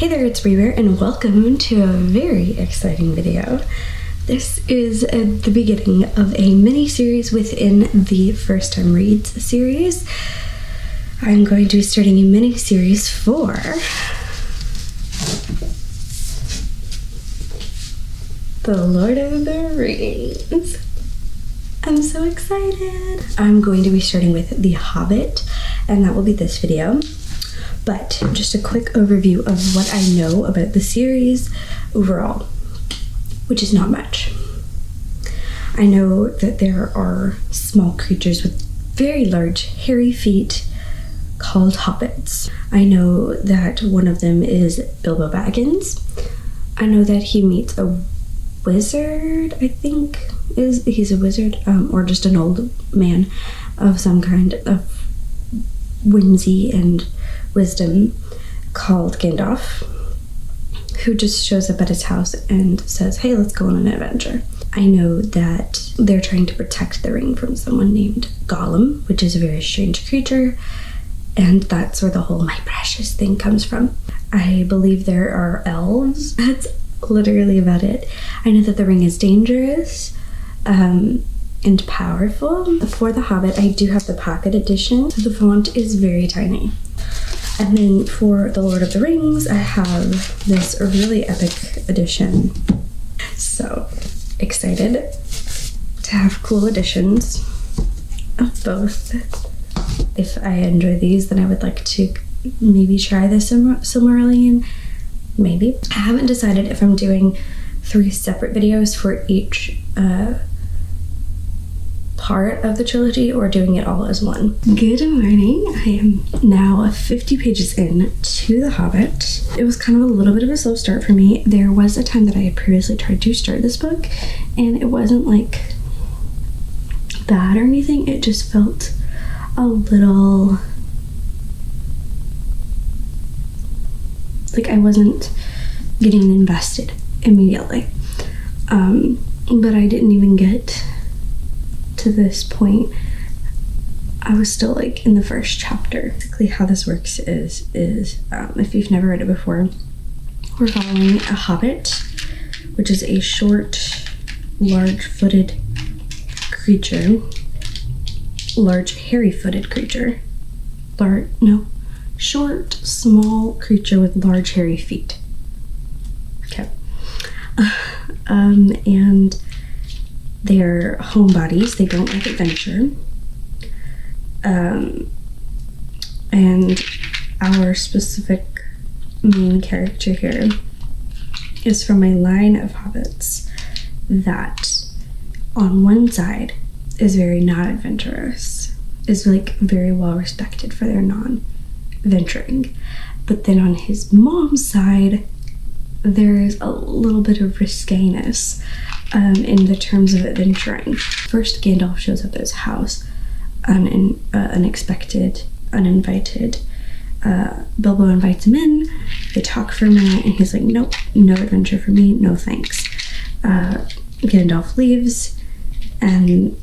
Hey there, it's Reaver, and welcome to a very exciting video. This is the beginning of a mini-series within the First Time Reads series. I'm going to be starting a mini-series for The Lord of the Rings. I'm so excited. I'm going to be starting with The Hobbit, and that will be this video. But just a quick overview of what I know about the series overall, which is not much. I know that there are small creatures with very large hairy feet called hobbits. I know that one of them is Bilbo Baggins. I know that he meets a wizard, I think he's a wizard, or just an old man of some kind of whimsy and wisdom called Gandalf, who just shows up at his house and says, hey, let's go on an adventure. I know that they're trying to protect the ring from someone named Gollum, which is a very strange creature, and that's where the whole my precious thing comes from. I believe there are elves. That's literally about it. I know that the ring is dangerous and powerful. For The Hobbit, I do have the pocket edition. The font is very tiny. And then for The Lord of the Rings, I have this really epic edition. So excited to have cool editions of both. If I enjoy these, then I would like to maybe try the Silmarillion. Maybe. I haven't decided if I'm doing 3 separate videos for each part of the trilogy or doing it all as one. Good morning. I am now 50 pages in to The Hobbit. It was kind of a little bit of a slow start for me. There was a time that I had previously tried to start this book and it wasn't like bad or anything. It just felt a little like I wasn't getting invested immediately. But I didn't even get to this point. I was still like in the first chapter. Basically how this works is if you've never read it before, we're following a hobbit, which is a short, large-footed creature. Large, hairy-footed creature. Short, small creature with large, hairy feet. Okay. And they're homebodies. They don't like adventure. And our specific main character here is from a line of hobbits that on one side is very not adventurous, is like very well respected for their non-venturing. But then on his mom's side, there's a little bit of riskiness in the terms of adventuring. First, Gandalf shows up at his house, unexpected, uninvited. Bilbo invites him in, they talk for a minute, and he's like, nope, no adventure for me, no thanks. Gandalf leaves, and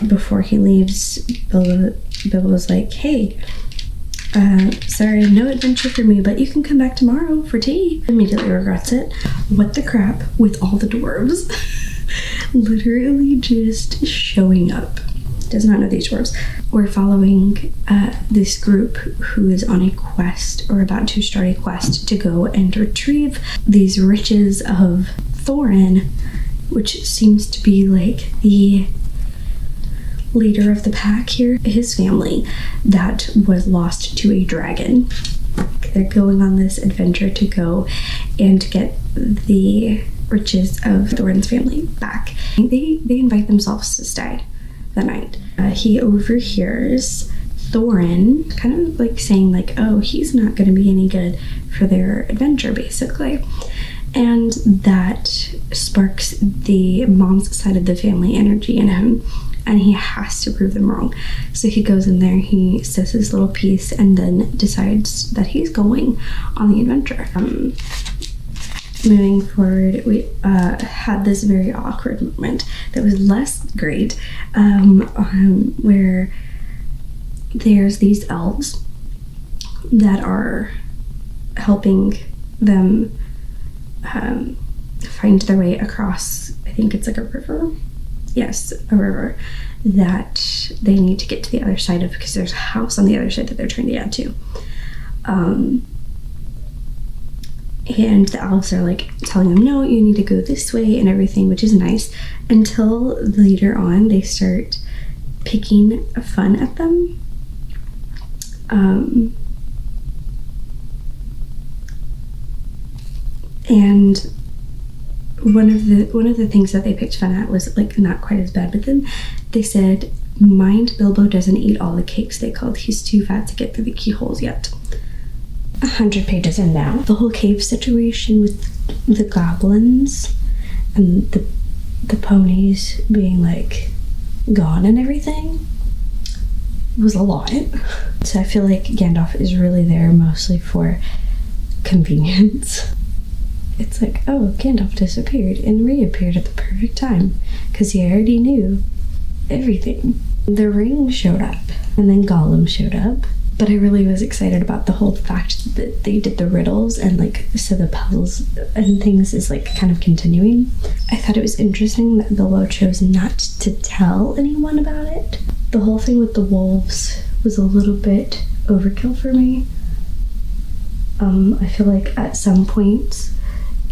before he leaves, Bilbo's like, hey, sorry, no adventure for me, but you can come back tomorrow for tea. Immediately regrets it. What the crap with all the dwarves? Literally just showing up. Does not know these dwarves. We're following this group who is on a quest, or about to start a quest, to go and retrieve these riches of Thorin, which seems to be like the leader of the pack here, his family that was lost to a dragon. They're going on this adventure to go and get the riches of Thorin's family back. They invite themselves to stay the night. He overhears Thorin kind of like saying like, oh, he's not going to be any good for their adventure, basically. And that sparks the mom's side of the family energy in him, and he has to prove them wrong. So he goes in there, he says his little piece, and then decides that he's going on the adventure. Moving forward, we had this very awkward moment that was less great, where there's these elves that are helping them find their way across, I think it's like a river. Yes, a river that they need to get to the other side of, because there's a house on the other side that they're trying to get to. And the elves are like telling them, no, you need to go this way and everything, which is nice, until later on they start picking fun at them. And one of the things that they picked fun at was like not quite as bad, but then they said, mind Bilbo doesn't eat all the cakes they called. He's too fat to get through the keyholes yet. 100 pages in now. The whole cave situation with the goblins and the ponies being like gone and everything was a lot. So I feel like Gandalf is really there mostly for convenience. It's like, oh, Gandalf disappeared and reappeared at the perfect time because he already knew everything. The ring showed up and then Gollum showed up. But I really was excited about the whole fact that they did the riddles and like, so the puzzles and things is like kind of continuing. I thought it was interesting that Bilbo chose not to tell anyone about it. The whole thing with the wolves was a little bit overkill for me. I feel like at some points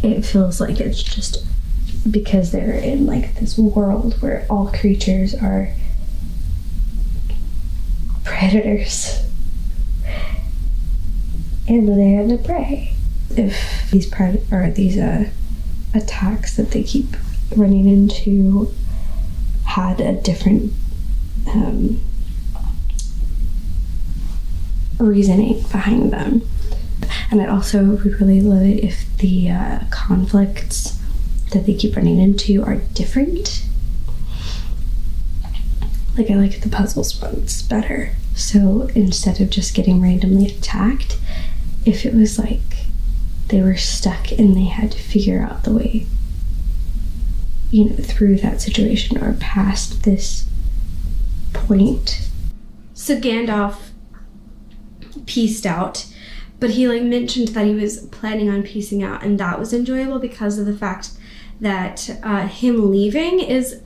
it feels like it's just because they're in like this world where all creatures are predators. And they had to prey. If these attacks that they keep running into had a different reasoning behind them. And I'd also would really love it if the conflicts that they keep running into are different. Like, I like the puzzles ones better. So instead of just getting randomly attacked, if it was like they were stuck and they had to figure out the way, you know, through that situation or past this point. So Gandalf peaced out, but he like mentioned that he was planning on peacing out, and that was enjoyable because of the fact that him leaving is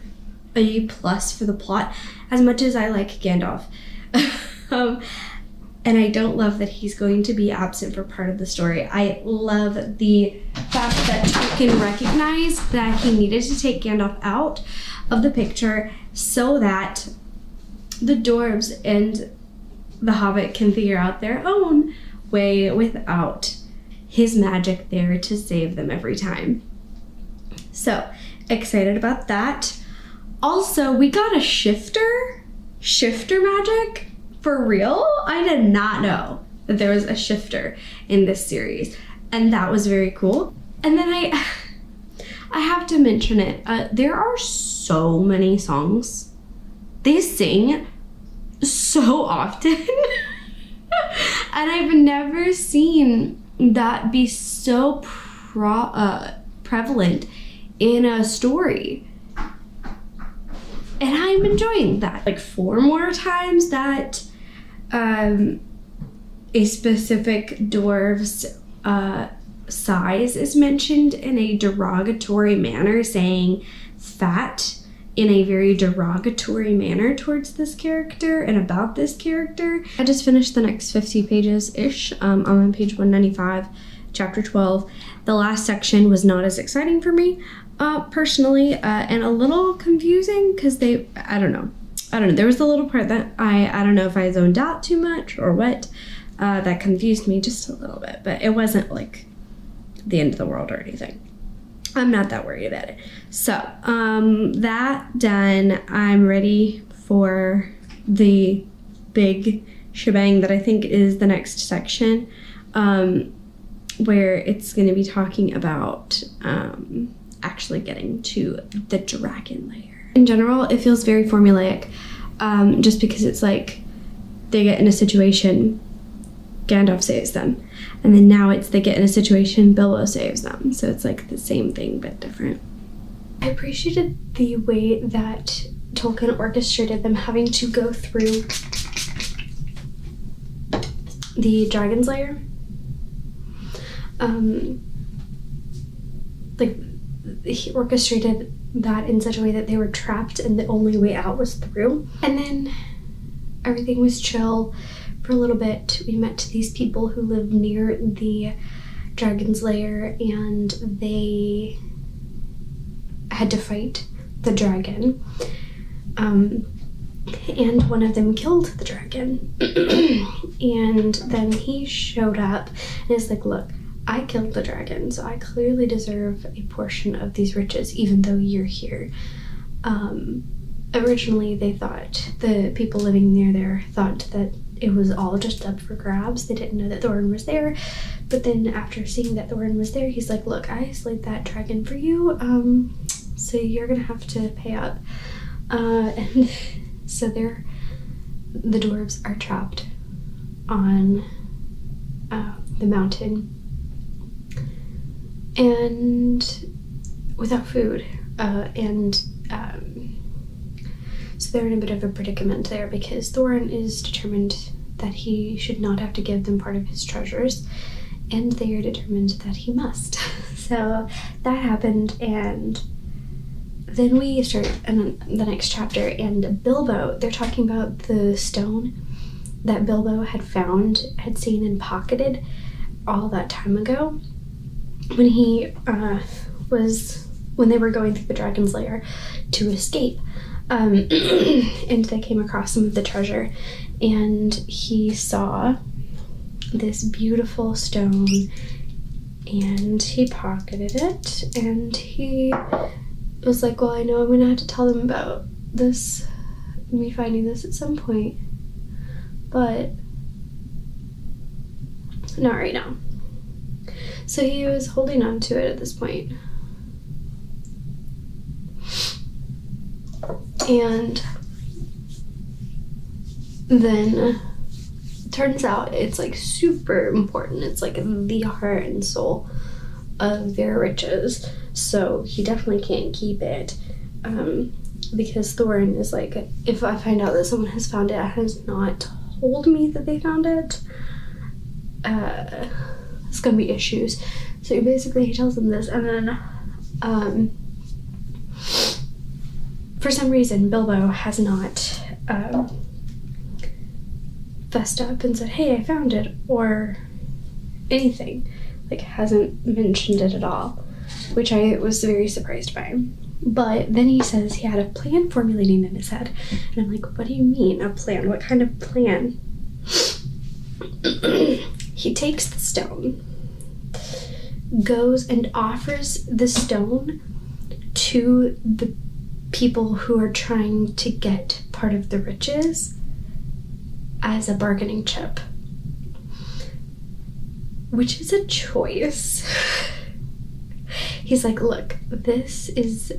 a plus for the plot, as much as I like Gandalf. And I don't love that he's going to be absent for part of the story. I love the fact that Tolkien recognized that he needed to take Gandalf out of the picture so that the dwarves and the Hobbit can figure out their own way without his magic there to save them every time. So, excited about that. Also, we got a shifter magic. For real? I did not know that there was a shifter in this series, and that was very cool. And then I have to mention it. There are so many songs. They sing so often, and I've never seen that be so prevalent in a story. And I'm enjoying that. Like 4 more times that a specific dwarf's size is mentioned in a derogatory manner, saying fat in a very derogatory manner towards this character and about this character. I just finished the next 50 pages-ish. I'm on page 195, chapter 12. The last section was not as exciting for me, personally, and a little confusing because I don't know. There was a little part that I don't know if I zoned out too much or what, that confused me just a little bit, but it wasn't like the end of the world or anything. I'm not that worried about it. So, that done, I'm ready for the big shebang that I think is the next section, where it's going to be talking about actually getting to the dragon lair. In general, it feels very formulaic, just because it's like they get in a situation, Gandalf saves them, and then now it's they get in a situation, Bilbo saves them. So it's like the same thing but different. I appreciated the way that Tolkien orchestrated them having to go through the dragon's lair. like, he orchestrated that in such a way that they were trapped and the only way out was through. And then everything was chill for a little bit. We met these people who lived near the dragon's lair, and they had to fight the dragon. And one of them killed the dragon. And then he showed up and is like, look, I killed the dragon, so I clearly deserve a portion of these riches, even though you're here. Originally, they thought, the people living near there thought that it was all just up for grabs. They didn't know that Thorin was there. But then after seeing that Thorin was there, he's like, look, I slayed that dragon for you, so you're gonna have to pay up. And so the dwarves are trapped on the mountain and without food, so they're in a bit of a predicament there because Thorin is determined that he should not have to give them part of his treasures, and they are determined that he must. So that happened, and then we start in the next chapter, and Bilbo, they're talking about the stone that Bilbo had seen and pocketed all that time ago when he when they were going through the dragon's lair to escape. And they came across some of the treasure, and he saw this beautiful stone, and he pocketed it, and he was like, well, I know I'm gonna have to tell them about this, me finding this at some point, but not right now. So he was holding on to it at this point. And then turns out it's like super important. It's like the heart and soul of their riches. So he definitely can't keep it, because Thorin is like, if I find out that someone has found it and has not told me that they found it, it's gonna be issues. So basically he tells them this, and then for some reason Bilbo has not fessed up and said, hey, I found it, or anything. Like, hasn't mentioned it at all, which I was very surprised by. But then he says he had a plan formulating in his head, and I'm like, what do you mean, a plan? What kind of plan? He takes the stone, goes and offers the stone to the people who are trying to get part of the riches as a bargaining chip, which is a choice. He's like, look, this is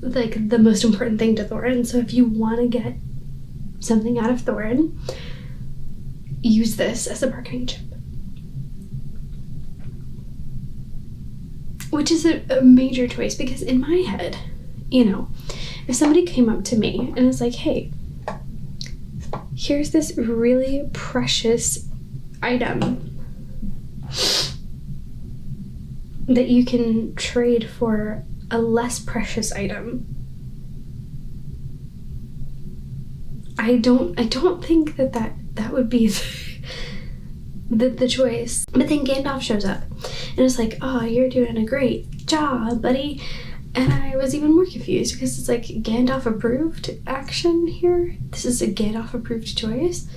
like the most important thing to Thorin, so if you want to get something out of Thorin, use this as a bargaining chip. Which is a major choice, because in my head, you know, if somebody came up to me and was like, hey, here's this really precious item that you can trade for a less precious item, I don't think that would be the choice. But then Gandalf shows up and it's like, oh, you're doing a great job, buddy. And I was even more confused because it's like Gandalf approved action here. This is a Gandalf approved choice.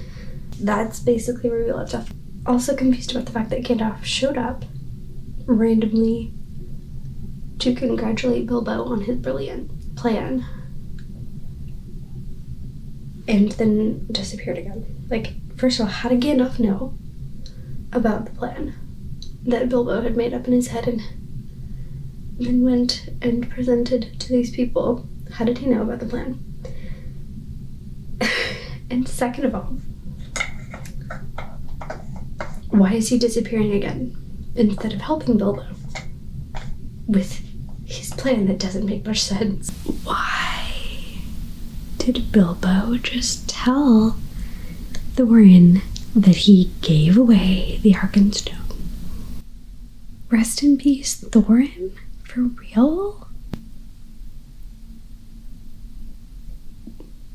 That's basically where we left off. Also confused about the fact that Gandalf showed up randomly to congratulate Bilbo on his brilliant plan and then disappeared again. Like, first of all, how did Gandalf know about the plan that Bilbo had made up in his head and then went and presented to these people? How did he know about the plan? And second of all, why is he disappearing again instead of helping Bilbo with his plan that doesn't make much sense? Why did Bilbo just tell Thorin that he gave away the Arkenstone? Rest in peace, Thorin? For real?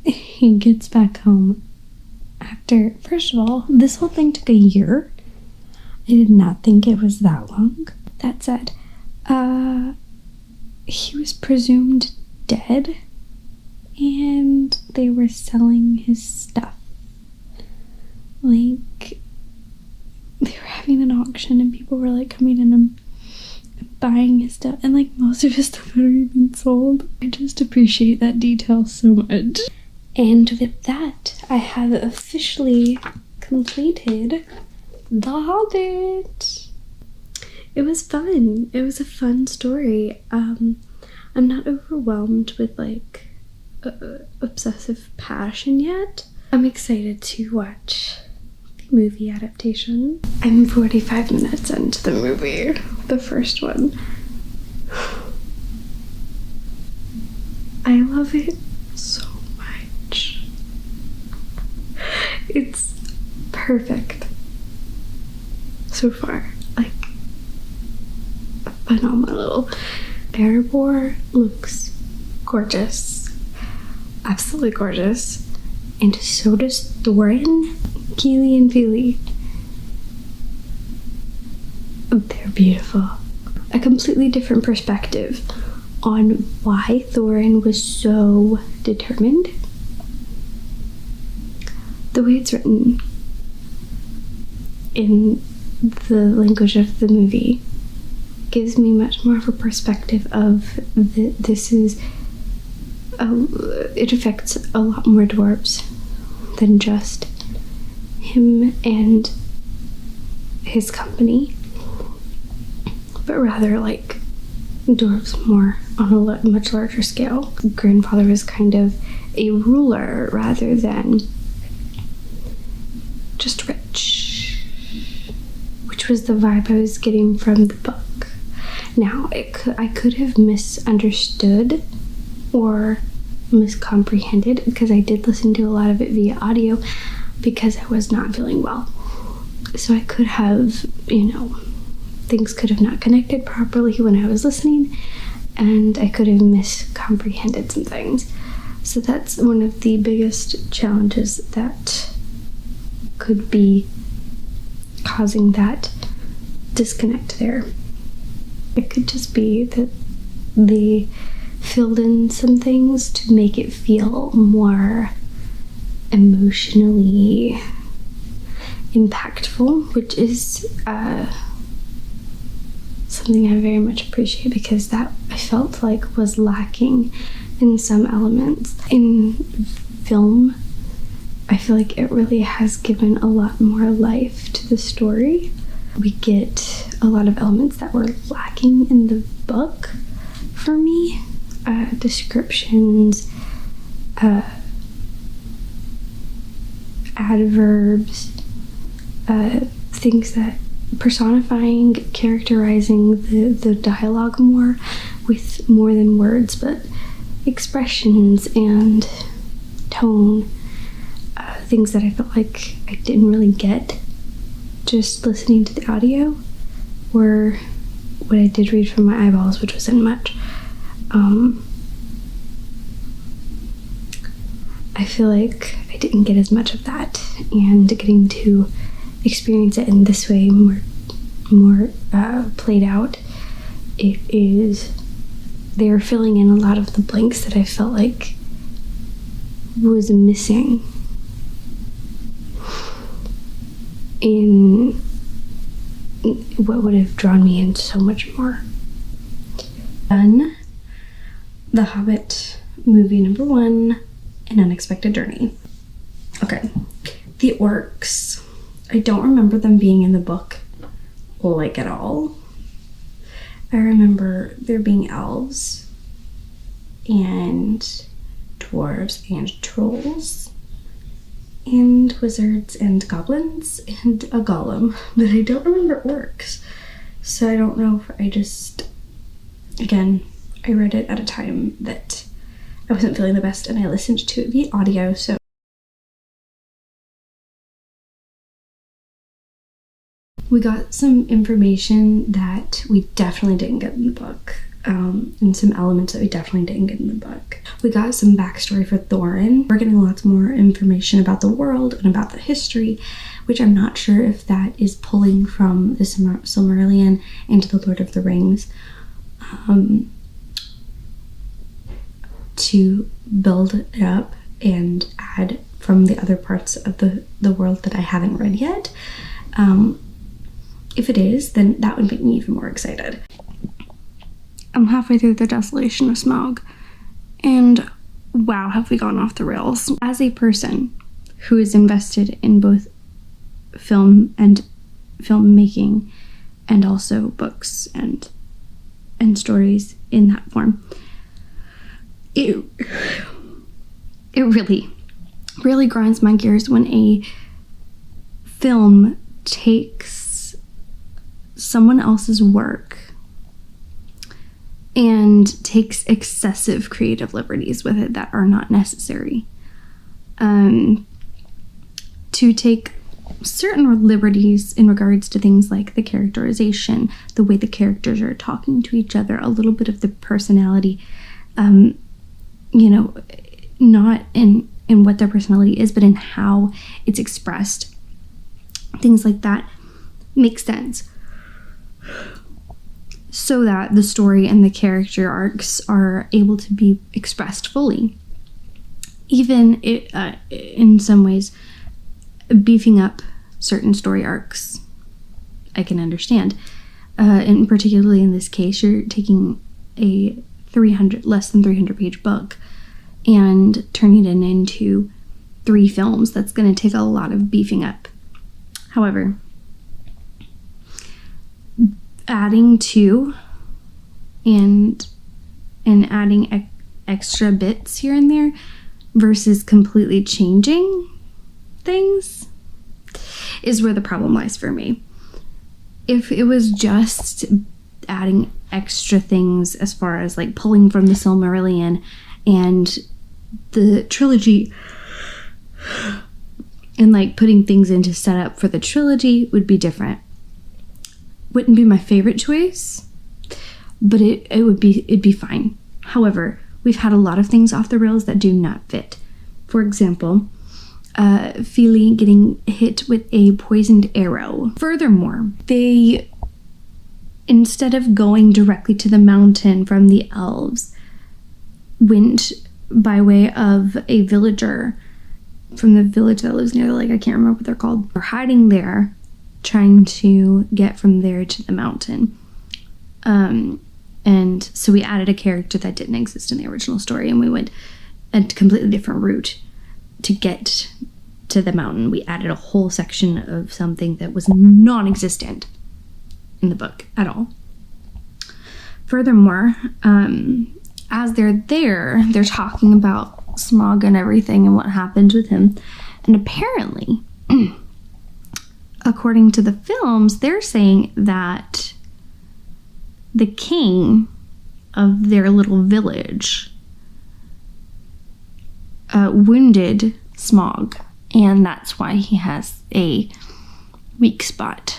He gets back home after, first of all, this whole thing took a year. I did not think it was that long. That said, he was presumed dead and they were selling his stuff. Like, they were having an auction and people were like coming in and buying his stuff, and like most of his stuff had already been sold. I just appreciate that detail so much. And with that, I have officially completed The Hobbit. It was fun. It was a fun story. I'm not overwhelmed with like obsessive passion yet. I'm excited to watch the movie adaptation. I'm 45 minutes into the movie, the first one. I love it so much. It's perfect so far. Like, phenomenal. Erebor looks gorgeous, absolutely gorgeous, and so does Thorin, Keely, and Feely. They're beautiful. A completely different perspective on why Thorin was so determined. The way it's written in the language of the movie gives me much more of a perspective of this is it affects a lot more dwarves than just him and his company, but rather like dwarves more on a much larger scale. Grandfather was kind of a ruler rather than just rich, which was the vibe I was getting from the book. Now, I could have misunderstood or miscomprehended, because I did listen to a lot of it via audio because I was not feeling well. So I could have, things could have not connected properly when I was listening, and I could have miscomprehended some things. So that's one of the biggest challenges that could be causing that disconnect there. It could just be that they filled in some things to make it feel more emotionally impactful, which is something I very much appreciate, because that I felt like was lacking in some elements. In film, I feel like it really has given a lot more life to the story. We get a lot of elements that were lacking in the book for me. Descriptions, adverbs, things that personifying, characterizing the dialogue more with more than words, but expressions and tone, things that I felt like I didn't really get just listening to the audio, were what I did read from my eyeballs, which wasn't much. I feel like I didn't get as much of that, and getting to experience it in this way more played out, they're filling in a lot of the blanks that I felt like was missing in what would have drawn me in so much more. Done. The Hobbit movie number 1, An Unexpected Journey. Okay, the orcs. I don't remember them being in the book like at all. I remember there being elves and dwarves and trolls and wizards and goblins and a golem, but I don't remember orcs. So I don't know if I just, again, I read it at a time that I wasn't feeling the best, and I listened to it via audio, so We got some information that we definitely didn't get in the book, and some elements that we definitely didn't get in the book. We got some backstory for Thorin. We're getting lots more information about the world and about the history, which I'm not sure if that is pulling from the Silmarillion into the Lord of the Rings, to build it up and add from the other parts of the world that I haven't read yet. If it is, then that would make me even more excited. I'm halfway through The Desolation of Smaug, and wow, have we gone off the rails. As a person who is invested in both film and filmmaking, and also books and stories in that form, it really grinds my gears when a film takes someone else's work and takes excessive creative liberties with it that are not necessary. To take certain liberties in regards to things like the characterization, the way the characters are talking to each other, a little bit of the personality, not in what their personality is, but in how it's expressed. Things like that make sense, so that the story and the character arcs are able to be expressed fully. Even in some ways, beefing up certain story arcs, I can understand. And particularly in this case, you're taking a less than 300 page book and turning it into 3 films. That's going to take a lot of beefing up. However, adding to and adding extra bits here and there versus completely changing things is where the problem lies for me. If it was just adding extra things as far as like pulling from the Silmarillion and the trilogy and like putting things into setup for the trilogy would be different. Wouldn't be my favorite choice, but it'd be fine. However, we've had a lot of things off the rails that do not fit. For example, Fili getting hit with a poisoned arrow. Furthermore, they, instead of going directly to the mountain from the elves, went by way of a villager from the village that lives near the lake. I can't remember what they're called. They're hiding there, trying to get from there to the mountain. And so we added a character that didn't exist in the original story, and we went a completely different route to get to the mountain. We added a whole section of something that was non-existent in the book at all. Furthermore, as they're there, they're talking about Smaug and everything and what happened with him. And apparently, according to the films, they're saying that the king of their little village wounded Smaug, and that's why he has a weak spot.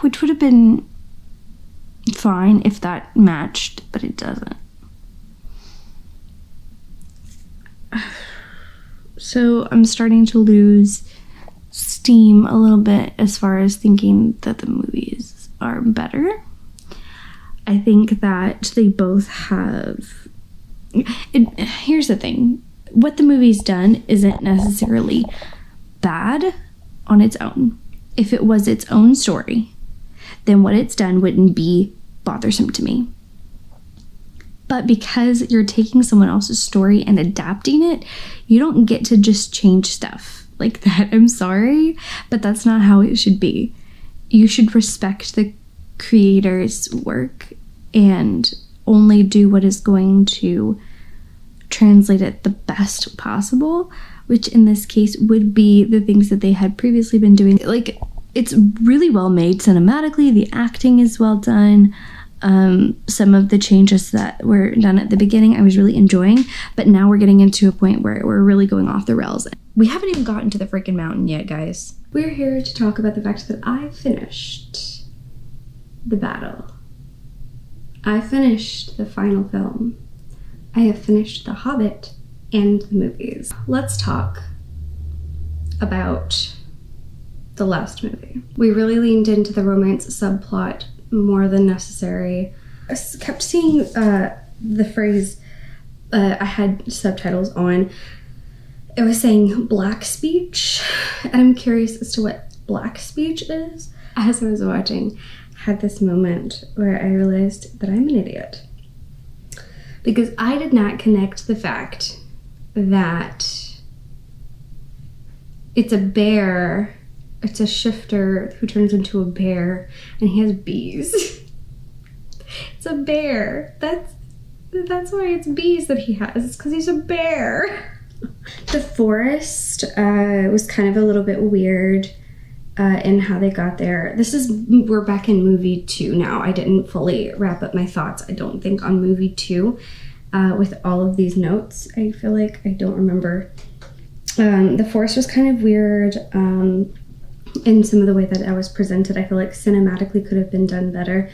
Which would have been fine if that matched, but it doesn't. So I'm starting to lose steam a little bit as far as thinking that the movies are better. I think that they both have... Here's the thing. What the movie's done isn't necessarily bad on its own. If it was its own story, then what it's done wouldn't be bothersome to me. But because you're taking someone else's story and adapting it, you don't get to just change stuff like that. I'm sorry, but that's not how it should be. You should respect the creator's work and only do what is going to translate it the best possible, which in this case would be the things that they had previously been doing. Like, it's really well made cinematically, the acting is well done, Some of the changes that were done at the beginning I was really enjoying, but now we're getting into a point where we're really going off the rails. We haven't even gotten to the freaking mountain yet, guys. We're here to talk about the fact that I finished the battle. I finished the final film. I have finished The Hobbit and the movies. Let's talk about the last movie. We really leaned into the romance subplot more than necessary. I kept seeing the phrase, I had subtitles on, it was saying black speech, and I'm curious as to what black speech is. As I was watching, I had this moment where I realized that I'm an idiot. Because I did not connect the fact that it's a bear, it's a shifter who turns into a bear, and he has bees. It's a bear. That's why it's bees that he has. It's because he's a bear. The forest was kind of a little bit weird in how they got there. We're back in movie 2 now. I didn't fully wrap up my thoughts, I don't think, on movie 2 with all of these notes. I feel like I don't remember. The forest was kind of weird. In some of the way that I was presented, I feel like cinematically could have been done better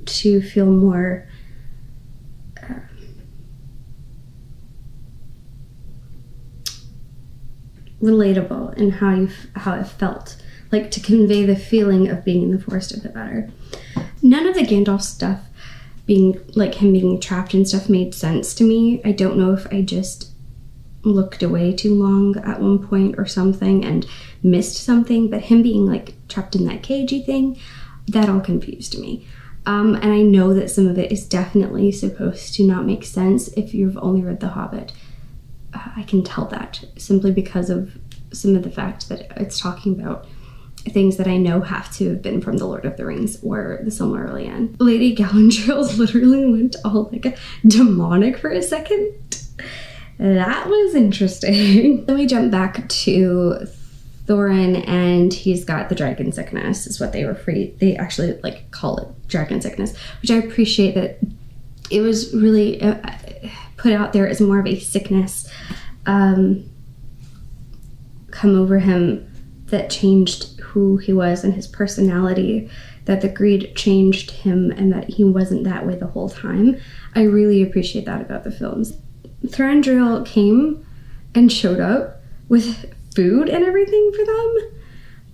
to feel more relatable in how it felt, like to convey the feeling of being in the forest a bit better. None of the Gandalf stuff, being like him being trapped and stuff, made sense to me. I don't know if I just looked away too long at one point or something and missed something, but him being like trapped in that cagey thing, that all confused me. And I know that some of it is definitely supposed to not make sense if you've only read The Hobbit. I can tell that simply because of some of the fact that it's talking about things that I know have to have been from The Lord of the Rings or The Silmarillion. Lady Galadriel literally went all like demonic for a second. That was interesting. Then we jump back to Thorin, and he's got the dragon sickness, is what they actually like call it, dragon sickness, which I appreciate that it was really put out there as more of a sickness come over him that changed who he was and his personality, that the greed changed him and that he wasn't that way the whole time. I really appreciate that about the films. Thranduil came and showed up with food and everything for them.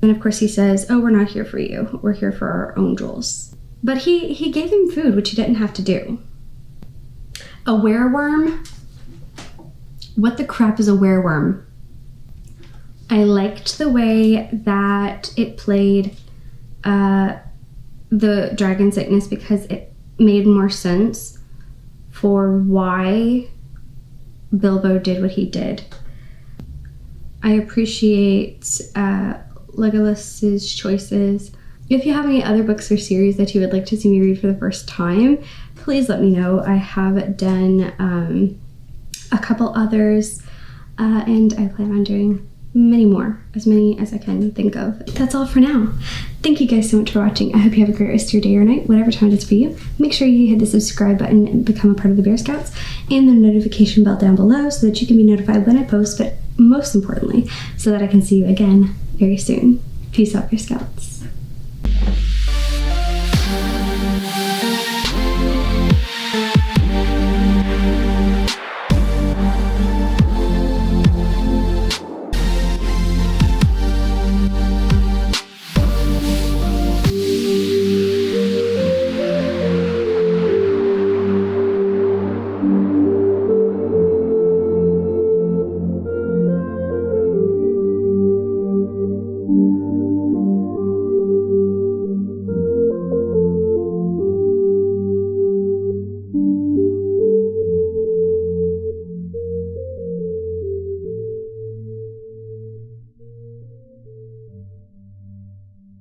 And of course he says, oh, we're not here for you. We're here for our own jewels. But he gave him food, which he didn't have to do. A wereworm? What the crap is a wereworm? I liked the way that it played the dragon sickness because it made more sense for why Bilbo did what he did. I appreciate Legolas's choices. If you have any other books or series that you would like to see me read for the first time, please let me know. I have done a couple others, and I plan on doing many more, as many as I can think of. That's all for now. Thank you guys so much for watching. I hope you have a great rest of your day or night, whatever time it is for you. Make sure you hit the subscribe button and become a part of the Bear Scouts, and the notification bell down below so that you can be notified when I post, but most importantly, so that I can see you again very soon. Peace out, Bear Scouts.